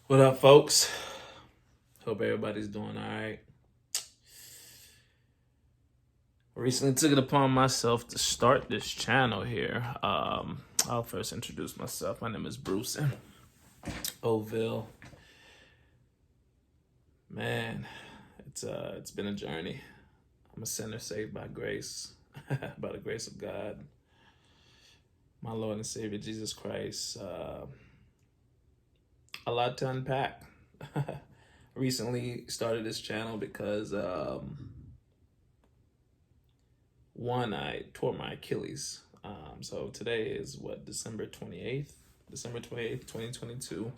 What up, folks? Hope everybody's doing all right. I recently took it upon myself to start this channel here. I'll first introduce myself. My name is Bruce Oville. Man, it's been a journey. I'm a sinner saved by grace, by the grace of God, my Lord and Savior Jesus Christ. A lot to unpack. Recently started this channel because one, I tore my Achilles. So today is what, December 28th? December 28th, 2022.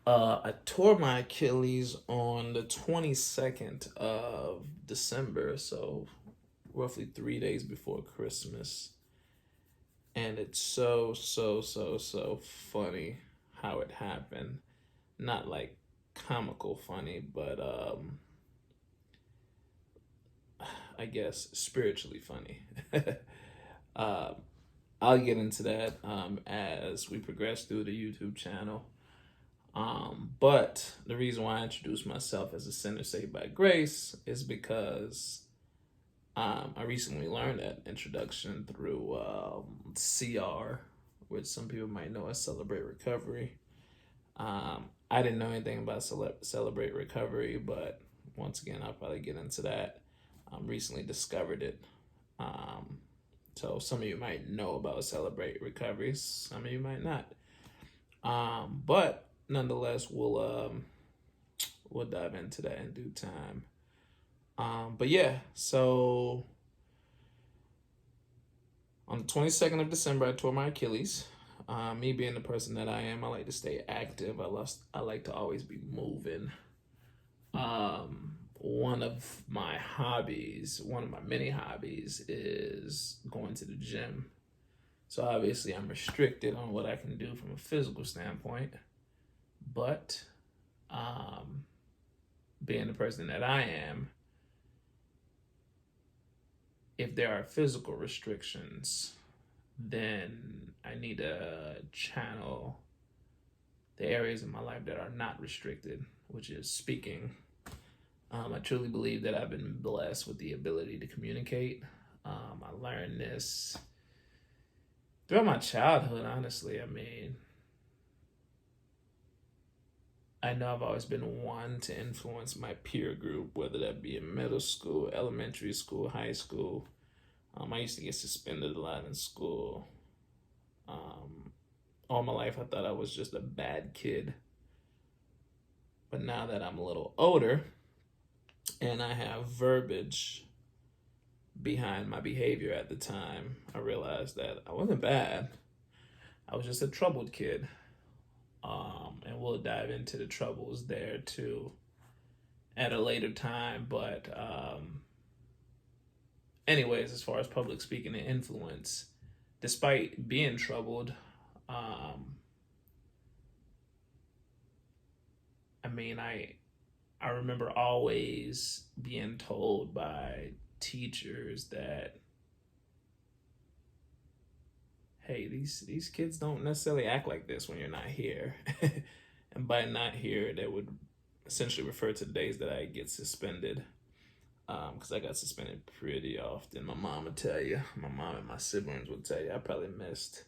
I tore my Achilles on the 22nd of December, so roughly 3 days before Christmas. And it's so funny how it happened. Not like comical funny, but I guess spiritually funny. uh, I'll get into that as we progress through the YouTube channel. But the reason why I introduced myself as a sinner saved by grace is because I recently learned that introduction through CR, which some people might know as Celebrate Recovery. I didn't know anything about Celebrate Recovery, but once again, I'll probably get into that. Recently discovered it. So some of you might know about Celebrate Recovery, some of you might not. But nonetheless, we'll dive into that in due time. But yeah, so on the 22nd of December, I tore my Achilles. Me being the person that I am, I like to stay active. I like to always be moving. One of my hobbies, one of my many hobbies, is going to the gym. So obviously, I'm restricted on what I can do from a physical standpoint, but being the person that I am, if there are physical restrictions, then I need to channel the areas in my life that are not restricted, which is speaking. I truly believe that I've been blessed with the ability to communicate. I learned this throughout my childhood, honestly. I mean, I know I've always been one to influence my peer group, whether that be in middle school, elementary school, high school. I used to get suspended a lot in school. All my life, I thought I was just a bad kid. But now that I'm a little older and I have verbiage behind my behavior at the time, I realized that I wasn't bad. I was just a troubled kid. And we'll dive into the troubles there too at a later time. But anyways, as far as public speaking and influence, despite being troubled, I mean, I remember always being told by teachers that, hey, these kids don't necessarily act like this when you're not here. And by not here, that would essentially refer to the days that I get suspended. Because I got suspended pretty often. My mom would tell you, my mom and my siblings would tell you, I probably missed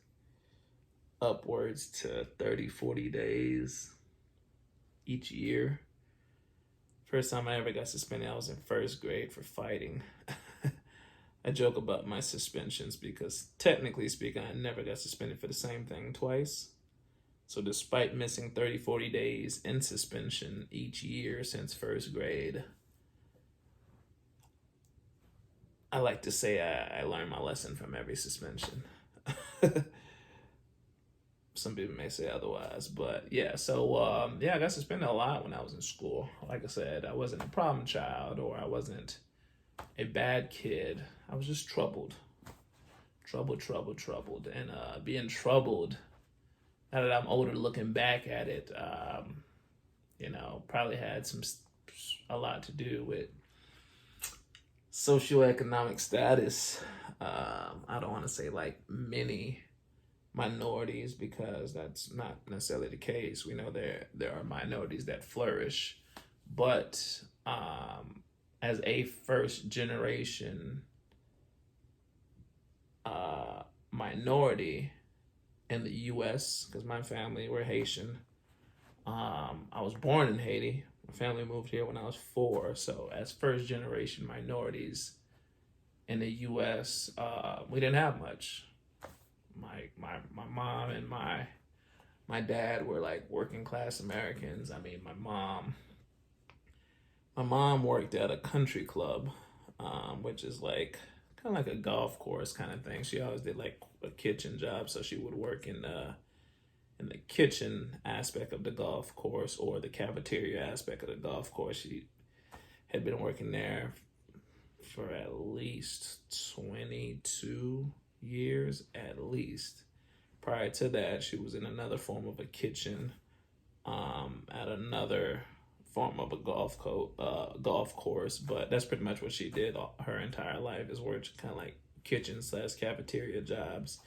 upwards to 30, 40 days each year. First time I ever got suspended, I was in first grade for fighting. I joke about my suspensions because technically speaking, I never got suspended for the same thing twice. So despite missing 30, 40 days in suspension each year since first grade, I like to say I learned my lesson from every suspension. Some people may say otherwise, but yeah. So yeah, I got suspended a lot when I was in school. Like I said, I wasn't a problem child or I wasn't a bad kid. I was just troubled, troubled, and being troubled. Now that I'm older, looking back at it, probably had a lot to do with socioeconomic status. I don't want to say like many minorities, because that's not necessarily the case. We know there are minorities that flourish, but as a first generation minority in the U.S., because my family were Haitian. I was born in Haiti. My family moved here when I was 4. So as first generation minorities in the U.S., we didn't have much. My mom and my dad were like working class Americans. I mean, my mom worked at a country club, which is like kind of like a golf course kind of thing. She always did like a kitchen job, so she would work in the kitchen aspect of the golf course or the cafeteria aspect of the golf course. She had been working there for at least 22 years at least. Prior to that, she was in another form of a kitchen at another form of a golf course. But that's pretty much what she did her entire life, is work kind of like kitchen slash cafeteria jobs.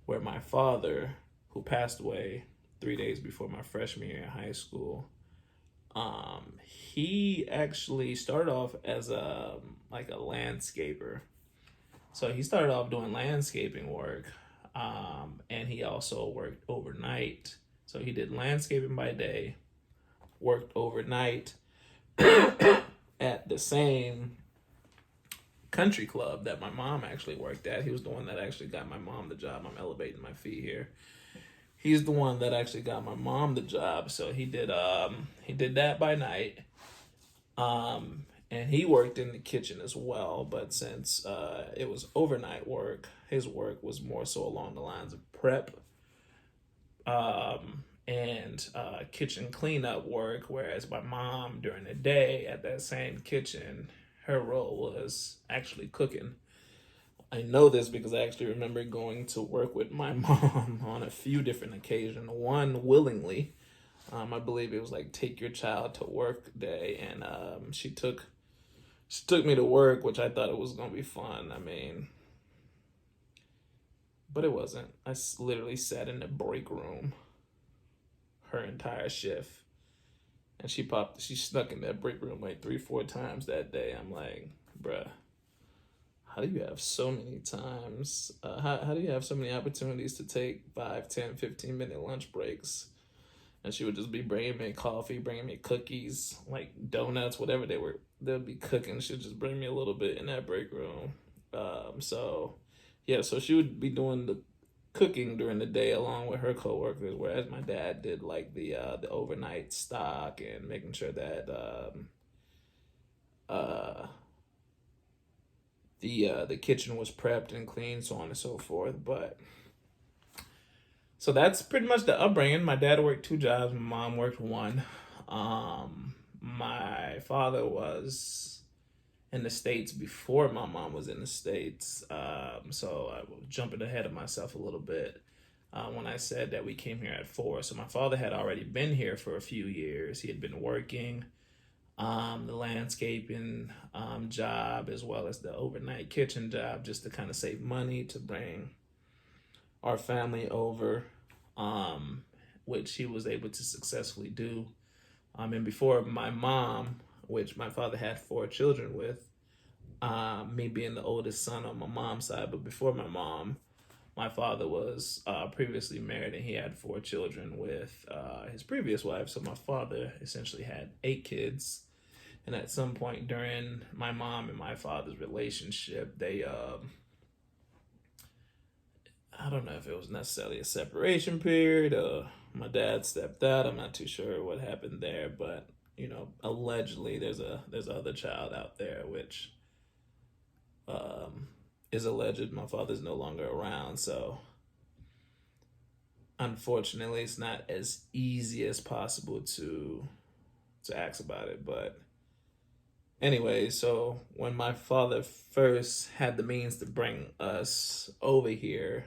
Where my father, who passed away 3 days before my freshman year in high school, he actually started off as a landscaper. So he started off doing landscaping work, and he also worked overnight. So he did landscaping by day, worked overnight at the same country club that my mom actually worked at. He was the one that actually got my mom the job. I'm elevating my feet here. He's the one that actually got my mom the job. So he did that by night. And he worked in the kitchen as well, but since it was overnight work, his work was more so along the lines of prep and kitchen cleanup work, whereas my mom during the day at that same kitchen, her role was actually cooking. I know this because I actually remember going to work with my mom on a few different occasions. One willingly, I believe it was like take your child to work day, and she took me to work, which I thought it was gonna be fun. I mean, but it wasn't. I literally sat in the break room her entire shift, and she snuck in that break room like 3-4 times that day. I'm like, bruh, how do you have so many times? How do you have so many opportunities to take 5, 10, 15-minute lunch breaks? And she would just be bringing me coffee, bringing me cookies, like donuts, whatever they'll be cooking. She'd just bring me a little bit in that break room. So she would be doing the cooking during the day along with her coworkers, whereas my dad did like the overnight stock and making sure that the kitchen was prepped and clean, so on and so forth. But so that's pretty much the upbringing. My dad worked 2 jobs. My mom worked 1. My father was in the States before my mom was in the States. So I was jumping ahead of myself a little bit when I said that we came here at 4. So my father had already been here for a few years. He had been working the landscaping job as well as the overnight kitchen job, just to kind of save money to bring our family over, which he was able to successfully do. And before my mom, which my father had 4 children with, me being the oldest son on my mom's side, but before my mom, my father was previously married and he had 4 children with his previous wife. So my father essentially had 8 kids. And at some point during my mom and my father's relationship, they I don't know if it was necessarily a separation period or my dad stepped out. I'm not too sure what happened there, but allegedly there's other child out there, which is alleged. My father's no longer around, so unfortunately it's not as easy as possible to ask about it. But anyway, so when my father first had the means to bring us over here,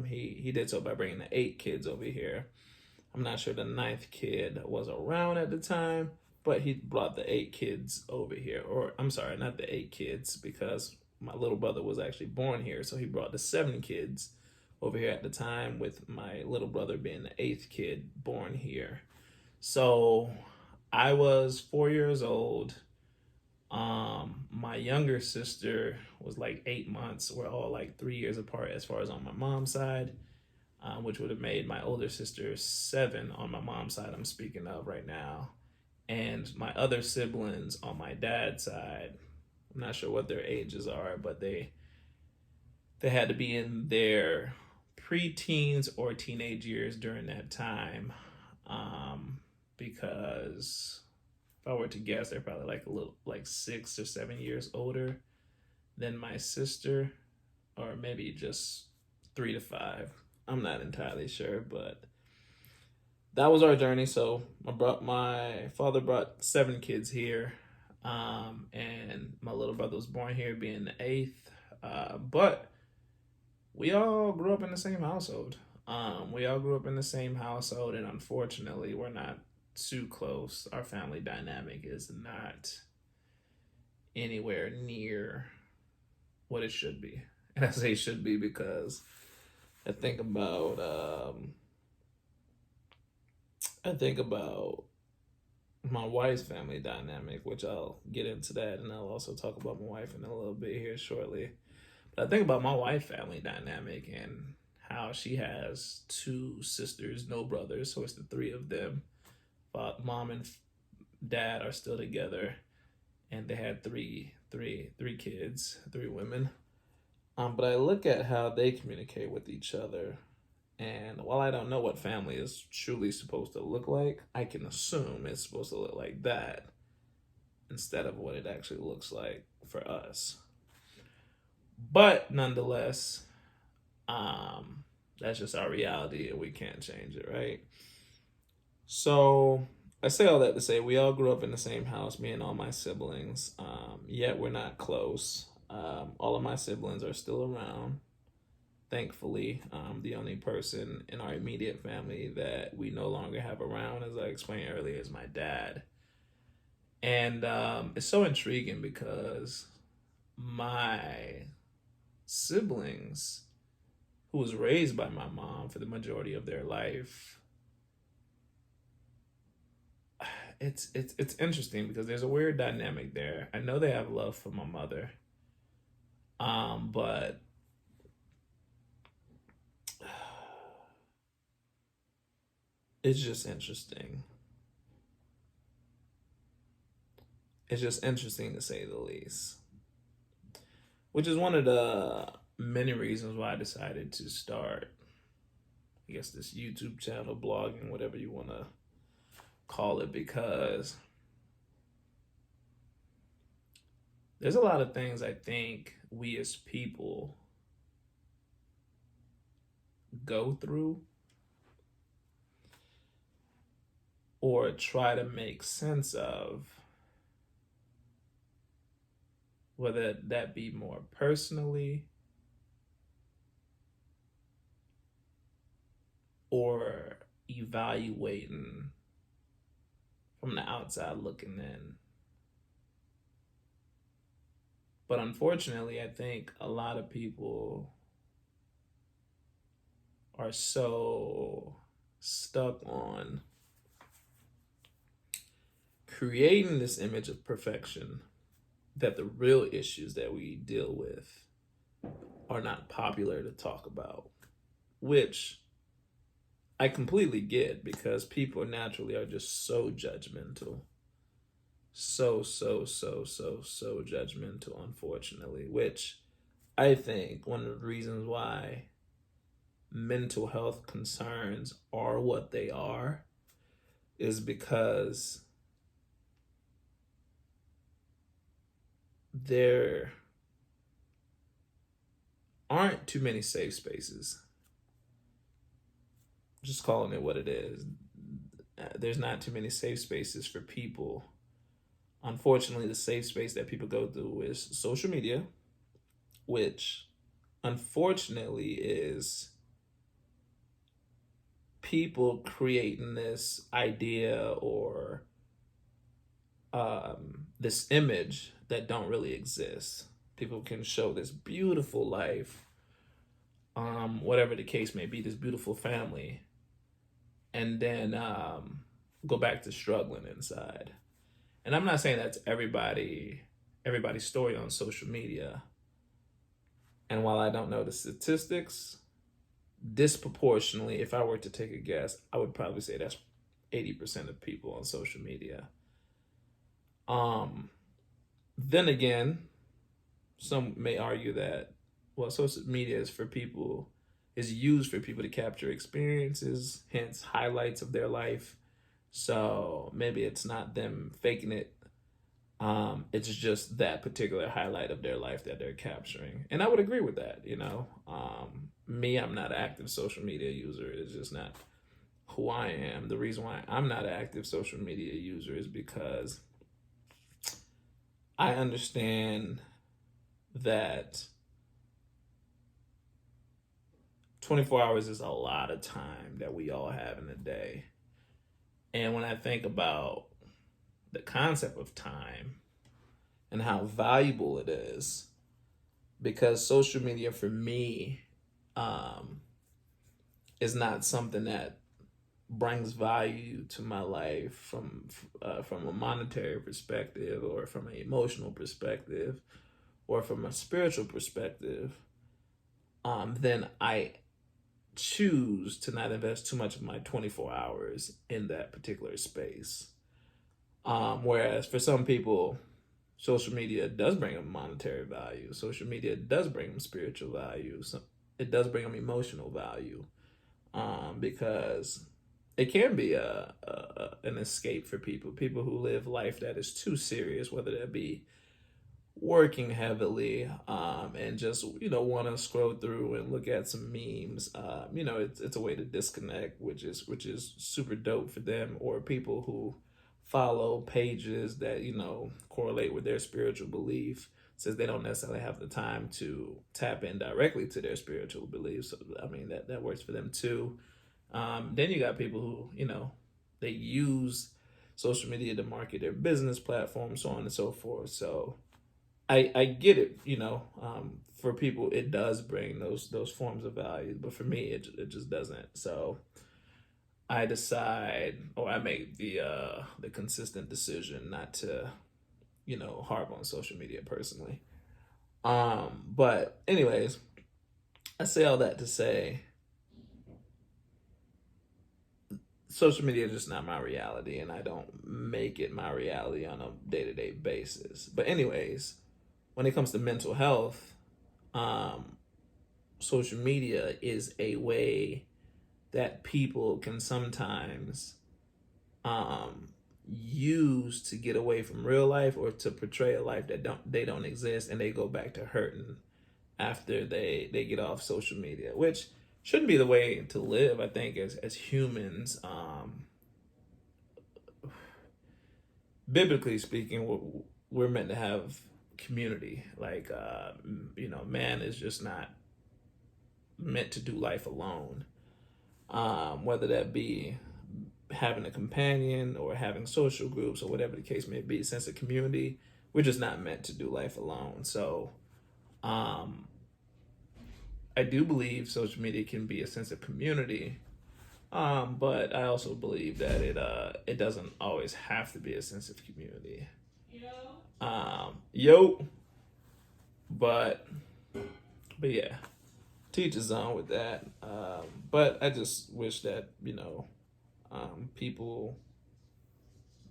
he did so by bringing the 8 kids over here. I'm not sure the 9th kid was around at the time, but he brought the 8 kids over here. Or I'm sorry, not the 8 kids, because my little brother was actually born here. So he brought the 7 kids over here at the time, with my little brother being the eighth kid born here. So I was 4 years old. My younger sister was like 8 months. We're all like 3 years apart as far as on my mom's side, which would have made my older sister 7 on my mom's side, I'm speaking of right now. And my other siblings on my dad's side, I'm not sure what their ages are, but they had to be in their preteens or teenage years during that time, because if I were to guess, they're probably like a little like 6 or 7 years older than my sister, or maybe just 3 to 5. I'm not entirely sure, but that was our journey. So my father brought 7 kids here, and my little brother was born here, being the eighth. But we all grew up in the same household. We all grew up in the same household, and unfortunately, we're not too close. Our family dynamic is not anywhere near what it should be. And I say should be because I think about my wife's family dynamic, which I'll get into that, and I'll also talk about my wife in a little bit here shortly. But I think about my wife's family dynamic and how she has 2 sisters, no brothers, so it's the 3 of them. But mom and dad are still together, and they had three kids, 3 women. But I look at how they communicate with each other, and while I don't know what family is truly supposed to look like, I can assume it's supposed to look like that instead of what it actually looks like for us. But nonetheless, that's just our reality, and we can't change it, right? So I say all that to say we all grew up in the same house, me and all my siblings. Yet we're not close. All of my siblings are still around, thankfully. The only person in our immediate family that we no longer have around, as I explained earlier, is my dad. And it's so intriguing because my siblings, who was raised by my mom for the majority of their life, it's interesting because there's a weird dynamic there. I know they have love for my mother, but it's just interesting. It's just interesting to say the least. Which is one of the many reasons why I decided to start, I guess, this YouTube channel, blogging, whatever you want to call it, because there's a lot of things I think we as people go through or try to make sense of, whether that be more personally or evaluating from the outside looking in. But unfortunately, I think a lot of people are so stuck on creating this image of perfection that the real issues that we deal with are not popular to talk about, which I completely get because people naturally are just so judgmental. So judgmental, unfortunately, which I think one of the reasons why mental health concerns are what they are is because there aren't too many safe spaces. Just calling it what it is. There's not too many safe spaces for people. Unfortunately, the safe space that people go through is social media, which unfortunately is people creating this idea or this image that don't really exist. People can show this beautiful life whatever the case may be, this beautiful family, and then go back to struggling inside. And I'm not saying that's everybody's story on social media. And while I don't know the statistics, disproportionately, if I were to take a guess, I would probably say that's 80% of people on social media. Then again, some may argue that, well, social media is used for people to capture experiences, hence highlights of their life. So maybe it's not them faking it. It's just that particular highlight of their life that they're capturing. And I would agree with that, Me, I'm not an active social media user. It's just not who I am. The reason why I'm not an active social media user is because I understand that 24 hours is a lot of time that we all have in a day. And when I think about the concept of time and how valuable it is, because social media for me is not something that brings value to my life from a monetary perspective, or from an emotional perspective, or from a spiritual perspective, then I choose to not invest too much of my 24 hours in that particular space. Whereas for some people, social media does bring them monetary value. Social media does bring them spiritual value. So it does bring them emotional value, because it can be an escape for people who live life that is too serious, whether that be working heavily, and just want to scroll through and look at some memes. It's a way to disconnect, which is super dope for them. Or people who follow pages that correlate with their spiritual belief, since they don't necessarily have the time to tap in directly to their spiritual beliefs. So, I mean, that works for them too. Then you got people who they use social media to market their business platforms, so on and so forth. So I get it, for people it does bring those forms of value, but for me it just doesn't. So I decide, or I make the consistent decision not to harp on social media personally. But anyways, I say all that to say social media is just not my reality, and I don't make it my reality on a day-to-day basis. But anyways, when it comes to mental health, social media is a way that people can sometimes use to get away from real life, or to portray a life that they don't exist, and they go back to hurting after they get off social media, which shouldn't be the way to live. I think as humans, biblically speaking, we're meant to have community. Like man is just not meant to do life alone. Whether that be having a companion or having social groups or whatever the case may be, sense of community, we're just not meant to do life alone. So I do believe social media can be a sense of community, but I also believe that it doesn't always have to be a sense of community. Yo, but yeah, teach his own with that. But I just wish that people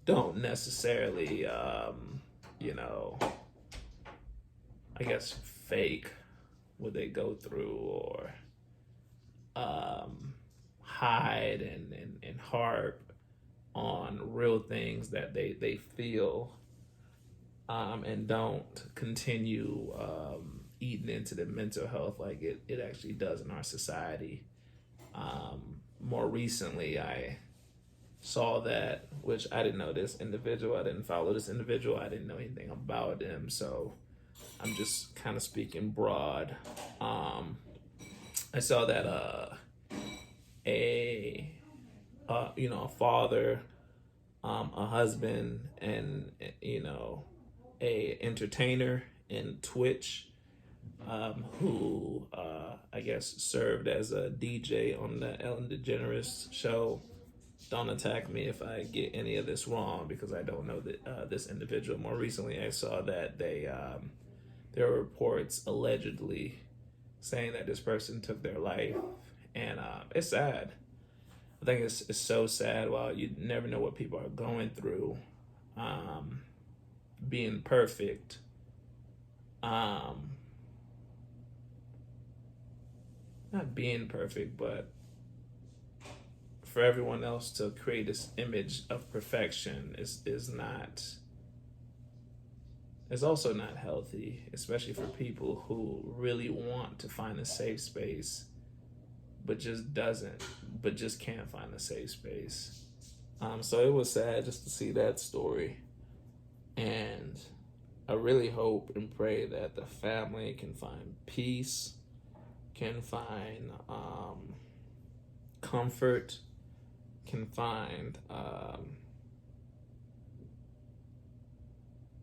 don't necessarily I guess fake what they go through, or hide and harp on real things that they feel, and don't continue eating into the mental health like it actually does in our society. More recently, I saw that, which I didn't know this individual, I didn't follow this individual, I didn't know anything about them, so I'm just kind of speaking broad. I saw that a father, a husband, and a entertainer in Twitch who I guess served as a DJ on the Ellen DeGeneres show. Don't attack me if I get any of this wrong, because I don't know that this individual. More recently, I saw that there were reports allegedly saying that this person took their life, and it's sad. I think it's so sad. While you never know what people are going through, being perfect, not being perfect, but for everyone else to create this image of perfection is not, is also not healthy, especially for people who really want to find a safe space but just can't find a safe space. So it was sad just to see that story, and I really hope and pray that the family can find peace, can find comfort, can find a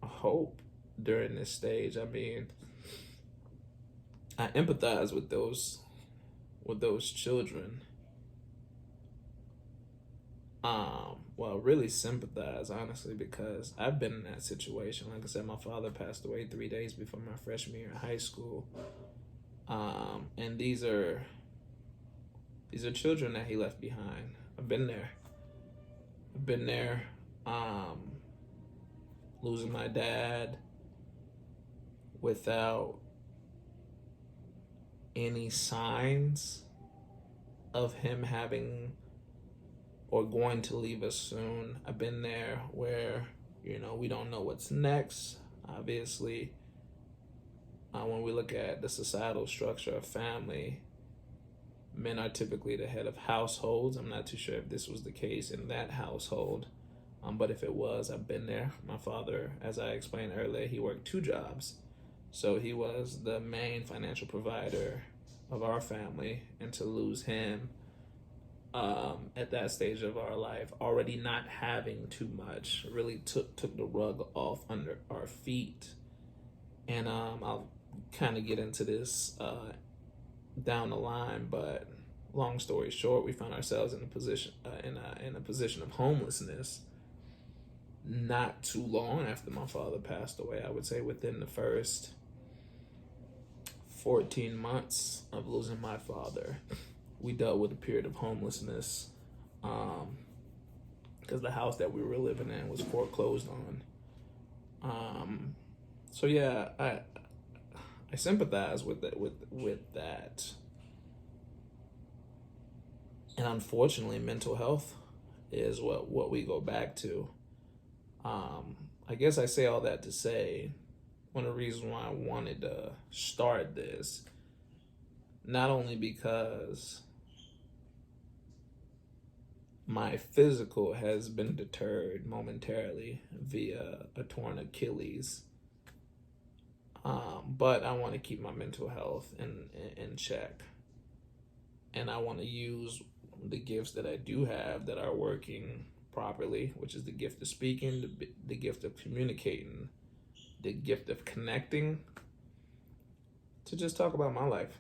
hope during this stage. I mean, I empathize with those children. Well, really sympathize, honestly, because I've been in that situation. Like I said, my father passed away 3 days before my freshman year in high school. And these are children that he left behind. I've been there. Losing my dad without any signs of him having or going to leave us soon. I've been there where, we don't know what's next. Obviously, when we look at the societal structure of family, men are typically the head of households. I'm not too sure if this was the case in that household, but if it was, I've been there. My father, as I explained earlier, he worked 2 jobs. So he was the main financial provider of our family, and to lose him at that stage of our life, already not having too much, really took the rug off under our feet. And I'll kind of get into this down the line, but long story short, we found ourselves in a position in a position of homelessness not too long after my father passed away. I would say within the first 14 months of losing my father, we dealt with a period of homelessness, because the house that we were living in was foreclosed on. So yeah, I sympathize with that. And unfortunately, mental health is what we go back to. I guess I say all that to say, one of the reasons why I wanted to start this, not only because my physical has been deterred momentarily via a torn Achilles, but I want to keep my mental health in check. And I want to use the gifts that I do have that are working properly, which is the gift of speaking, the gift of communicating, the gift of connecting, to just talk about my life,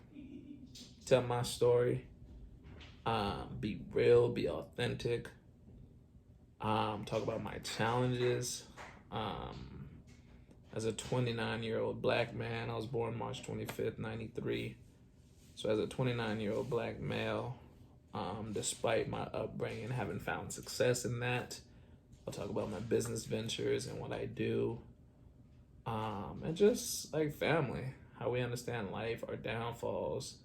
tell my story, be real, be authentic, talk about my challenges. As a 29-year-old black man, I was born March 25th, 93. So as a 29-year-old black male, despite my upbringing, having found success in that, I'll talk about my business ventures and what I do. And just like family, how we understand life, our downfalls,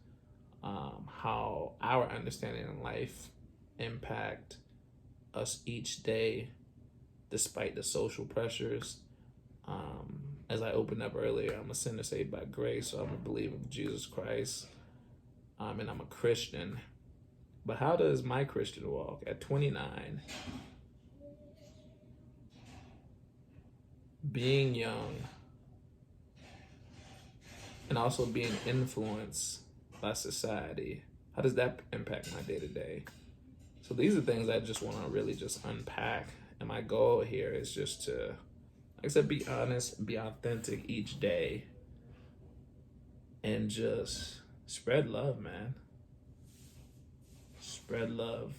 how our understanding in life impact us each day, despite the social pressures. As I opened up earlier, I'm a sinner saved by grace, so I'm a believer of Jesus Christ, and I'm a Christian. But how does my Christian walk at 29, being young, and also being influenced by society, how does that impact my day-to-day? So these are things I just want to really just unpack. And my goal here is just to, like I said, be honest, be authentic each day. and just spread love, man. Spread love.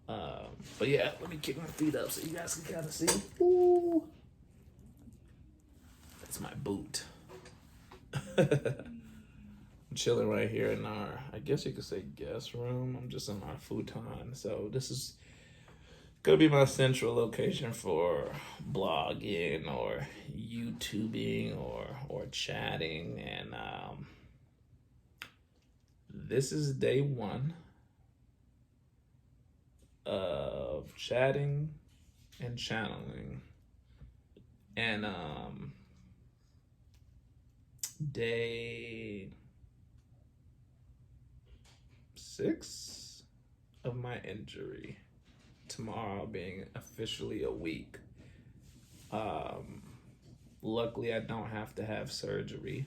But yeah, let me kick my feet up so you guys can kind of see. Ooh, that's my boot. I'm chilling right here in our, I guess you could say, guest room. I'm just in our futon. So this is gonna be my central location for blogging or YouTubing or chatting. And this is day one of chatting and channeling. And day 6 of my injury. Tomorrow being officially a week. Luckily, I don't have to have surgery.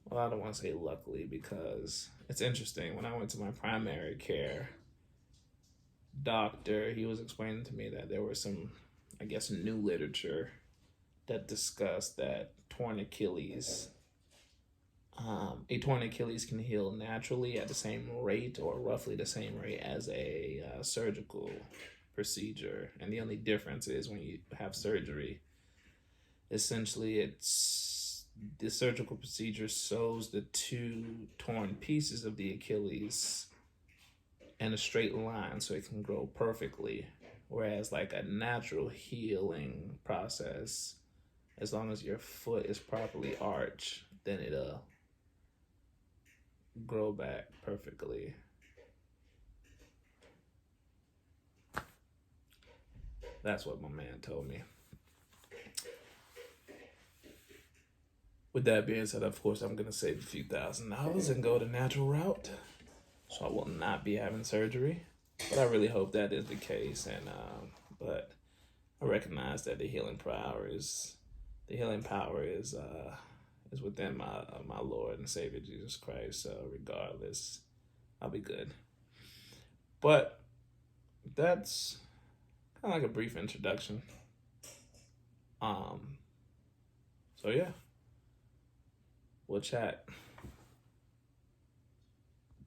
Well, I don't want to say luckily because it's interesting. When I went to my primary care doctor, he was explaining to me that there was some, I guess, new literature that discussed that torn Achilles, a torn Achilles can heal naturally at the same rate or roughly the same rate as a surgical procedure. And the only difference is when you have surgery, essentially it's the surgical procedure sews the two torn pieces of the Achilles in a straight line so it can grow perfectly. Whereas like a natural healing process, as long as your foot is properly arched, then it'll grow back perfectly. That's what my man told me. With that being said, of course, I'm going to save a few $1,000s and go the natural route. So I will not be having surgery. But I really hope that is the case. And but I recognize that the healing power is within my Lord and Savior Jesus Christ. So regardless, I'll be good. But that's kind of like a brief introduction. So yeah, we'll chat.